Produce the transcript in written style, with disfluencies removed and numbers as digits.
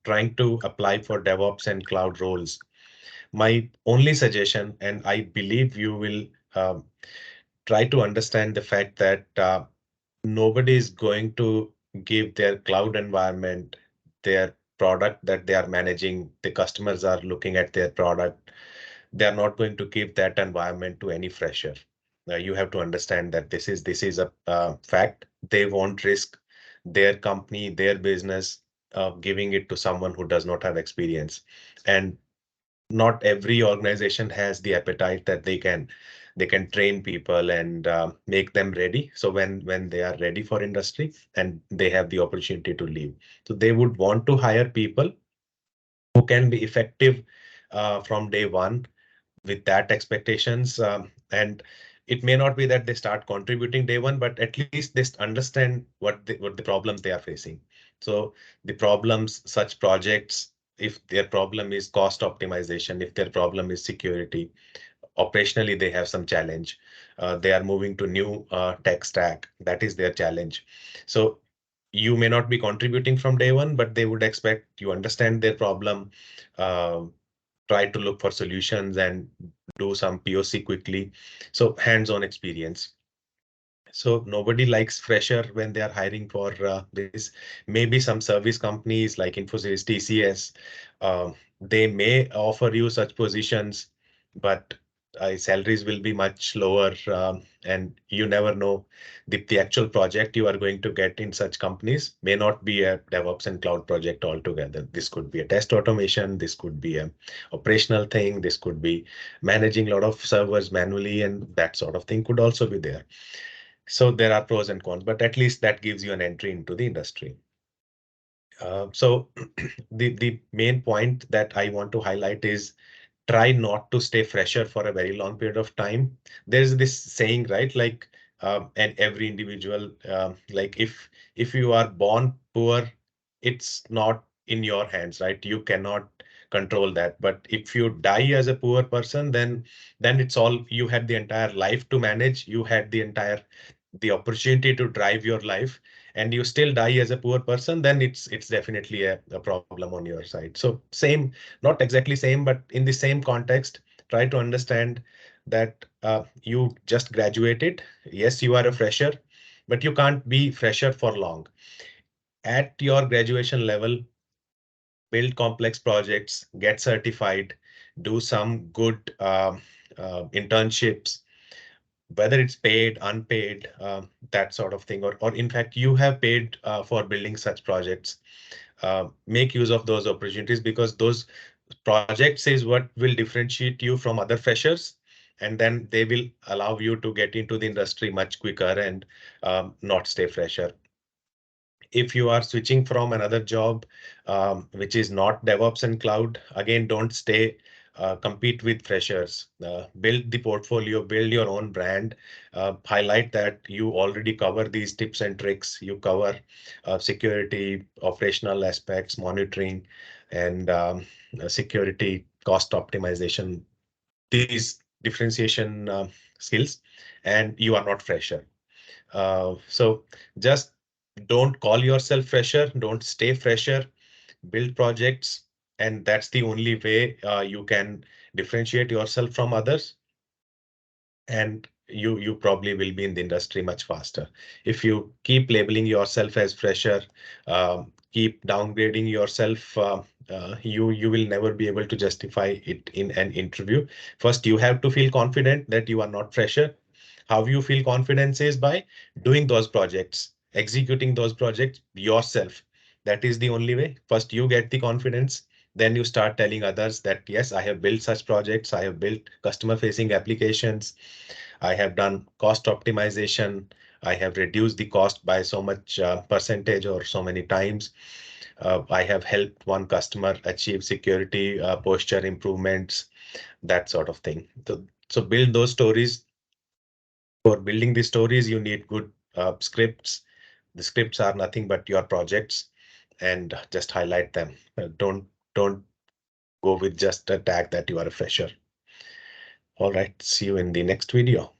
trying to apply for DevOps and cloud roles, my only suggestion, and I believe you will try to understand the fact that nobody is going to give their cloud environment, their product that they are managing, the customers are looking at their product. They are not going to give that environment to any fresher. You have to understand that this is a fact. They won't risk their company, their business, giving it to someone who does not have experience. And not every organization has the appetite that they can train people and make them ready. So when they are ready for industry and they have the opportunity to leave, so they would want to hire people who can be effective from day one with that expectations. And it may not be that they start contributing day one, but at least they understand what the problems they are facing. So the problems, such projects, if their problem is cost optimization, if their problem is security, operationally they have some challenge. They are moving to new tech stack. That is their challenge. So you may not be contributing from day one, but they would expect you understand their problem, uh, try to look for solutions and do some POC quickly. So hands-on experience. So nobody likes fresher when they are hiring for this. Maybe some service companies like Infosys, TCS, they may offer you such positions, but salaries will be much lower, and you never know the actual project you are going to get in such companies may not be a DevOps and cloud project altogether. This could be a test automation, this could be a operational thing, this could be managing a lot of servers manually, and that sort of thing could also be there. So there are pros and cons, but at least that gives you an entry into the industry. So the main point that I want to highlight is try not to stay fresher for a very long period of time. There's this saying, right? Like, and every individual, like if you are born poor, it's not in your hands, right? You cannot control that. But if you die as a poor person, then it's all you had the entire life to manage. You had the opportunity to drive your life, and you still die as a poor person, then it's definitely a problem on your side. So same, not exactly same, but in the same context, try to understand that you just graduated. Yes, you are a fresher, but you can't be fresher for long. At your graduation level, build complex projects, get certified, do some good internships, whether it's paid, unpaid, that sort of thing, or in fact, you have paid for building such projects. Make use of those opportunities, because those projects is what will differentiate you from other freshers, and then they will allow you to get into the industry much quicker and not stay fresher. If you are switching from another job, which is not DevOps and cloud, again, don't stay compete with freshers. Build the portfolio, build your own brand, highlight that you already cover these tips and tricks. You cover security, operational aspects, monitoring, and security, cost optimization, these differentiation skills, and you are not fresher. So just don't call yourself fresher, don't stay fresher, build projects, and that's the only way you can differentiate yourself from others. And you probably will be in the industry much faster. If you keep labeling yourself as fresher, keep downgrading yourself, you will never be able to justify it in an interview. First, you have to feel confident that you are not fresher. How you feel confidence is by doing those projects, executing those projects yourself. That is the only way. First, you get the confidence, then you start telling others that, yes, I have built such projects, I have built customer-facing applications, I have done cost optimization, I have reduced the cost by so much percentage or so many times. I have helped one customer achieve security posture improvements, that sort of thing. So build those stories. For building these stories, you need good scripts. The scripts are nothing but your projects, and just highlight them. Don't go with just a tag that you are a fresher. All right, see you in the next video.